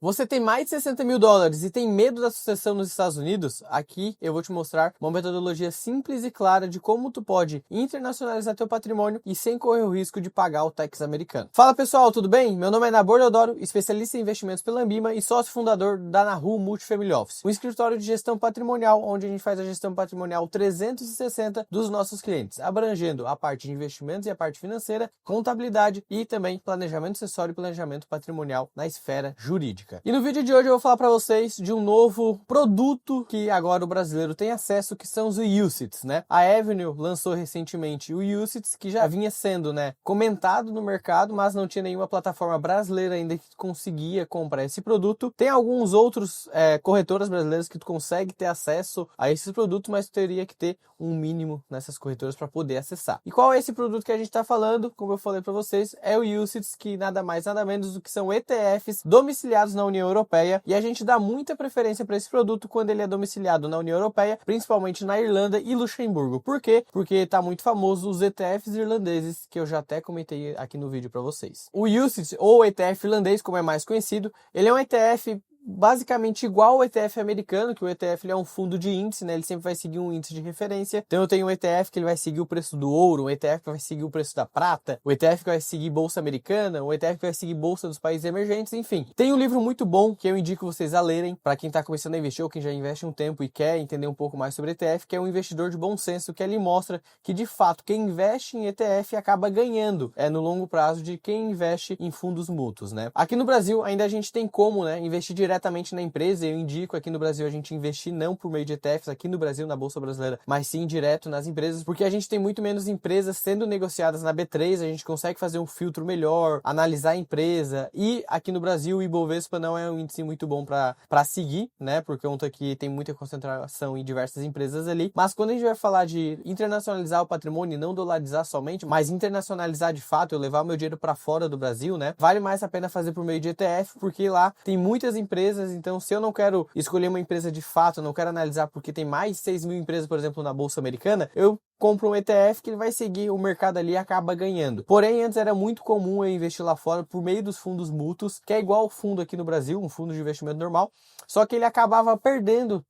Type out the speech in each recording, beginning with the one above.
Você tem mais de 60 mil dólares e tem medo da sucessão nos Estados Unidos? Aqui eu vou te mostrar uma metodologia simples e clara de como tu pode internacionalizar teu patrimônio e sem correr o risco de pagar o tax americano. Fala pessoal, tudo bem? Meu nome é Nabor Deodoro, especialista em investimentos pela Ambima e sócio fundador da Nahu Multifamily Office, um escritório de gestão patrimonial onde a gente faz a gestão patrimonial 360 dos nossos clientes, abrangendo a parte de investimentos e a parte financeira, contabilidade e também planejamento acessório e planejamento patrimonial na esfera jurídica. E no vídeo de hoje eu vou falar para vocês de um novo produto que agora o brasileiro tem acesso, que são os UCITS, né? A Avenue lançou recentemente o UCITS, que já vinha sendo, comentado no mercado, mas não tinha nenhuma plataforma brasileira ainda que conseguia comprar esse produto. Tem alguns outros corretoras brasileiras que tu consegue ter acesso a esses produtos, mas tu teria que ter um mínimo nessas corretoras para poder acessar. E qual é esse produto que a gente está falando? Como eu falei para vocês, é o UCITS, que nada mais nada menos do que são ETFs domiciliados na União Europeia, e a gente dá muita preferência para esse produto quando ele é domiciliado na União Europeia, principalmente na Irlanda e Luxemburgo. Por quê? Porque está muito famoso os ETFs irlandeses, que eu já até comentei aqui no vídeo para vocês. O UCITS, ou ETF irlandês, como é mais conhecido, ele é um ETF basicamente igual ao ETF americano, que o ETF ele é um fundo de índice, ele sempre vai seguir um índice de referência. Então eu tenho um ETF que ele vai seguir o preço do ouro, um ETF que vai seguir o preço da prata, o ETF que vai seguir bolsa americana, o ETF que vai seguir bolsa dos países emergentes, enfim. Tem um livro muito bom que eu indico vocês a lerem, para quem está começando a investir ou quem já investe um tempo e quer entender um pouco mais sobre ETF, que é um investidor de bom senso, que ele mostra que de fato quem investe em ETF acaba ganhando no longo prazo de quem investe em fundos mútuos, Aqui no Brasil ainda a gente tem como, investir diretamente na empresa. Eu indico aqui no Brasil a gente investir não por meio de ETFs aqui no Brasil, na Bolsa Brasileira, mas sim direto nas empresas, porque a gente tem muito menos empresas sendo negociadas na B3, a gente consegue fazer um filtro melhor, analisar a empresa, e aqui no Brasil o Ibovespa não é um índice muito bom para seguir, por conta que tem muita concentração em diversas empresas ali. Mas quando a gente vai falar de internacionalizar o patrimônio e não dolarizar somente, mas internacionalizar de fato, eu levar meu dinheiro para fora do Brasil, vale mais a pena fazer por meio de ETF, porque lá tem muitas empresas. Então, se eu não quero escolher uma empresa de fato, não quero analisar porque tem mais de 6 mil empresas, por exemplo, na Bolsa Americana, eu compro um ETF que ele vai seguir o mercado ali e acaba ganhando. Porém, antes era muito comum eu investir lá fora por meio dos fundos mútuos, que é igual ao fundo aqui no Brasil, um fundo de investimento normal, só que ele acabava perdendo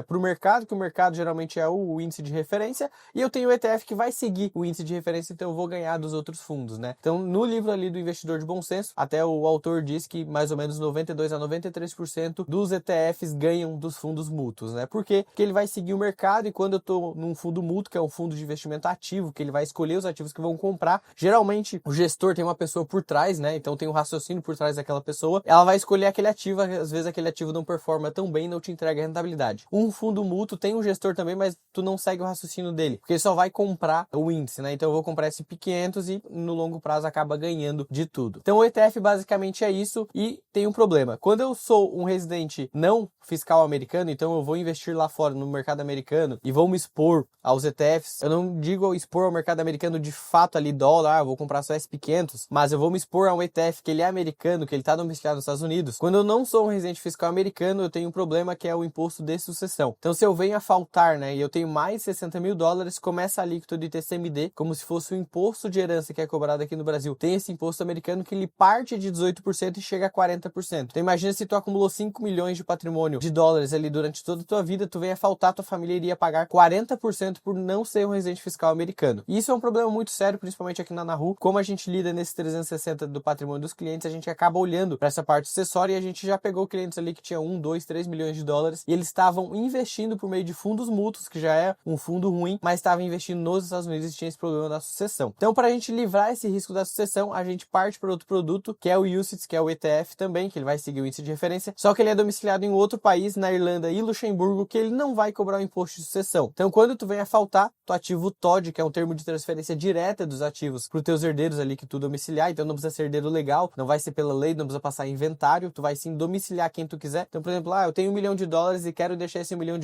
para o mercado, que o mercado geralmente é o índice de referência, e eu tenho o ETF que vai seguir o índice de referência, então eu vou ganhar dos outros fundos, Então, no livro ali do Investidor de Bom Senso, até o autor diz que mais ou menos 92 a 93% dos ETFs ganham dos fundos mútuos, Por quê? Porque ele vai seguir o mercado, e quando eu estou num fundo mútuo, que é um fundo de investimento ativo, que ele vai escolher os ativos que vão comprar, geralmente o gestor tem uma pessoa por trás, Então tem um raciocínio por trás daquela pessoa, ela vai escolher aquele ativo, às vezes aquele ativo não performa tão bem, não te entrega rentabilidade. Um fundo mútuo tem um gestor também, mas tu não segue o raciocínio dele, porque ele só vai comprar o índice, Então eu vou comprar esse SP500 e no longo prazo acaba ganhando de tudo. Então o ETF basicamente é isso, e tem um problema. Quando eu sou um residente não fiscal americano, então eu vou investir lá fora no mercado americano e vou me expor aos ETFs, eu não digo expor ao mercado americano de fato ali dólar, eu vou comprar só SP500, mas eu vou me expor a um ETF que ele é americano, que ele está domiciliado nos Estados Unidos. Quando eu não sou um residente fiscal americano, eu tenho um problema que é o imposto de sucessão. Então, se eu venho a faltar, e eu tenho mais de 60 mil dólares, começa a alíquota do ITCMD, como se fosse o imposto de herança que é cobrado aqui no Brasil. Tem esse imposto americano que ele parte de 18% e chega a 40%. Então, imagina se tu acumulou 5 milhões de patrimônio de dólares ali durante toda a tua vida, tu vem a faltar, tua família iria pagar 40% por não ser um residente fiscal americano. E isso é um problema muito sério, principalmente aqui na Nahu. Como a gente lida nesse 360 do patrimônio dos clientes, a gente acaba olhando para essa parte acessória, e a gente já pegou clientes ali que tinham 1, 2, 3 milhões de dólares, e eles estavam investindo por meio de fundos mútuos, que já é um fundo ruim, mas estavam investindo nos Estados Unidos e tinha esse problema da sucessão. Então, para a gente livrar esse risco da sucessão, a gente parte para outro produto, que é o UCITS, que é o ETF também, que ele vai seguir o índice de referência, só que ele é domiciliado em outro país, na Irlanda e Luxemburgo, que ele não vai cobrar o imposto de sucessão. Então, quando tu vem a faltar, tu ativa o TOD, que é um termo de transferência direta dos ativos para os teus herdeiros ali que tu domiciliar, então não precisa ser herdeiro legal, não vai ser pela lei, não precisa passar inventário, tu vai sim domiciliar quem tu quiser. Então, por exemplo, eu tenho $1 milhão e quero deixar esse $1 milhão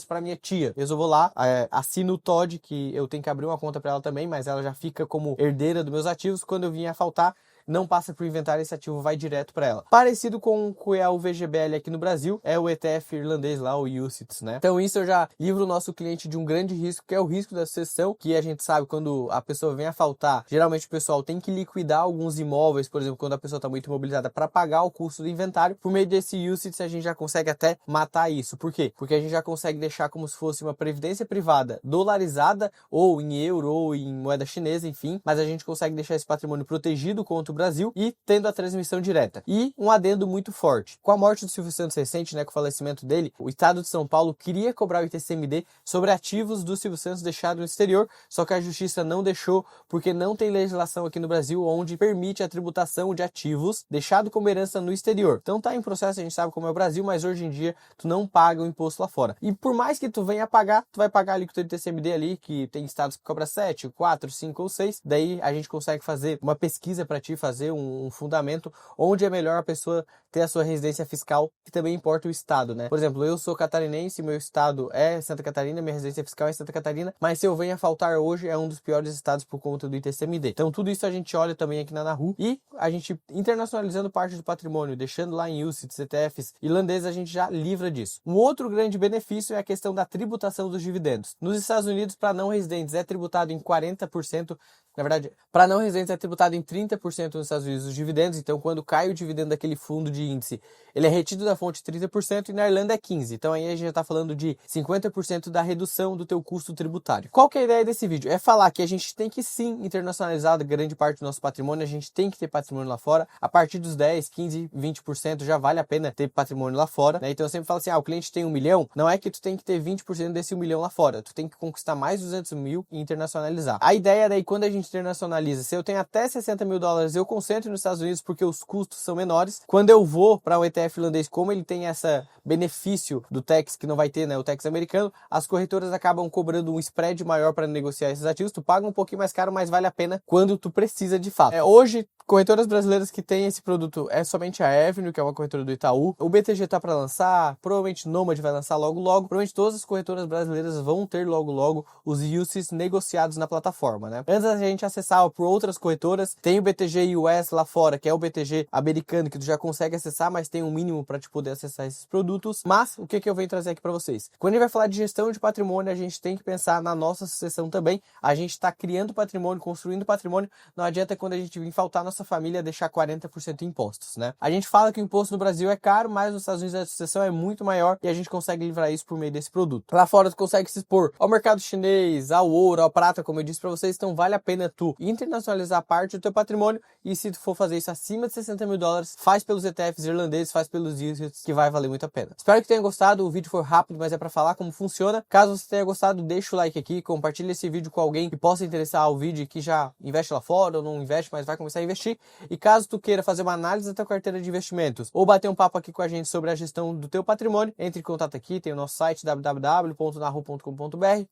para minha tia. Eu vou lá, assino o TOD, que eu tenho que abrir uma conta para ela também, mas ela já fica como herdeira dos meus ativos. Quando eu vier a faltar, não passa para o inventário, esse ativo vai direto para ela. Parecido com o que é o VGBL aqui no Brasil, é o ETF irlandês lá, o UCITS, né? Então isso eu já livro o nosso cliente de um grande risco, que é o risco da sucessão, que a gente sabe quando a pessoa vem a faltar, geralmente o pessoal tem que liquidar alguns imóveis, por exemplo, quando a pessoa está muito imobilizada, para pagar o custo do inventário. Por meio desse UCITS a gente já consegue até matar isso. Por quê? Porque a gente já consegue deixar como se fosse uma previdência privada dolarizada, ou em euro, ou em moeda chinesa, enfim, mas a gente consegue deixar esse patrimônio protegido contra o Brasil e tendo a transmissão direta. E um adendo muito forte. Com a morte do Silvio Santos recente, né, com o falecimento dele, o Estado de São Paulo queria cobrar o ITCMD sobre ativos do Silvio Santos deixados no exterior, só que a Justiça não deixou, porque não tem legislação aqui no Brasil onde permite a tributação de ativos deixados como herança no exterior. Então tá em processo, a gente sabe como é o Brasil, mas hoje em dia tu não paga o imposto lá fora. E por mais que tu venha pagar, tu vai pagar a alíquota de ITCMD ali, que tem estados que cobra 7, 4, 5 ou 6, daí a gente consegue fazer uma pesquisa para ti, fazer um fundamento onde é melhor a pessoa ter a sua residência fiscal, que também importa o estado, né? Por exemplo, eu sou catarinense, meu estado é Santa Catarina, minha residência fiscal é Santa Catarina, mas se eu venho a faltar hoje, é um dos piores estados por conta do ITCMD. Então tudo isso a gente olha também aqui na Nahu, e a gente internacionalizando parte do patrimônio, deixando lá em UCITS, ETFs irlandeses, a gente já livra disso. Um outro grande benefício é a questão da tributação dos dividendos. Nos Estados Unidos, para não residentes, é tributado em 40%, na verdade, para não residentes é tributado em 30% nos Estados Unidos os dividendos, então quando cai o dividendo daquele fundo de índice, ele é retido da fonte 30% e na Irlanda é 15%. Então aí a gente já está falando de 50% da redução do teu custo tributário. Qual que é a ideia desse vídeo? É falar que a gente tem que sim internacionalizar grande parte do nosso patrimônio, a gente tem que ter patrimônio lá fora. A partir dos 10, 15, 20% já vale a pena ter patrimônio lá fora, né? Então eu sempre falo assim, o cliente tem 1 milhão, não é que tu tem que ter 20% desse 1 milhão lá fora, tu tem que conquistar mais 200 mil e internacionalizar. A ideia daí, quando a gente internacionaliza, se eu tenho até 60 mil dólares, eu concentro nos Estados Unidos porque os custos são menores. Quando eu vou para o ETF irlandês, como ele tem esse benefício do tax que não vai ter, né, o tax americano, as corretoras acabam cobrando um spread maior para negociar esses ativos. Tu paga um pouquinho mais caro, mas vale a pena quando tu precisa de fato. Hoje, corretoras brasileiras que têm esse produto é somente a Avenue, que é uma corretora do Itaú. O BTG tá para lançar, provavelmente Nomad vai lançar logo logo. Provavelmente todas as corretoras brasileiras vão ter logo logo os UCITS negociados na plataforma, né? Antes da gente acessar por outras corretoras, tem o BTG US lá fora, que é o BTG americano, que tu já consegue acessar, mas tem um mínimo para te poder acessar esses produtos. Mas o que eu venho trazer aqui para vocês? Quando a gente vai falar de gestão de patrimônio, a gente tem que pensar na nossa sucessão também. A gente está criando patrimônio, construindo patrimônio. Não adianta quando a gente vir faltar nossa família deixar 40% em impostos, né? A gente fala que o imposto no Brasil é caro, mas nos Estados Unidos a sucessão é muito maior e a gente consegue livrar isso por meio desse produto. Lá fora tu consegue se expor ao mercado chinês, ao ouro, à prata, como eu disse para vocês, então vale a pena tu internacionalizar parte do teu patrimônio, e se tu for fazer isso acima de 60 mil dólares, faz pelos ETFs irlandeses, faz pelos UCITS, que vai valer muito a pena. Espero que tenha gostado, o vídeo foi rápido, mas é para falar como funciona. Caso você tenha gostado, deixa o like aqui, compartilha esse vídeo com alguém que possa interessar ao vídeo e que já investe lá fora ou não investe, mas vai começar a investir. E caso tu queira fazer uma análise da tua carteira de investimentos ou bater um papo aqui com a gente sobre a gestão do teu patrimônio, entre em contato aqui, tem o nosso site www.nahu.com.br,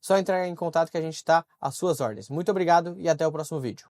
só entrar em contato que a gente está às suas ordens. Muito obrigado e até o próximo vídeo.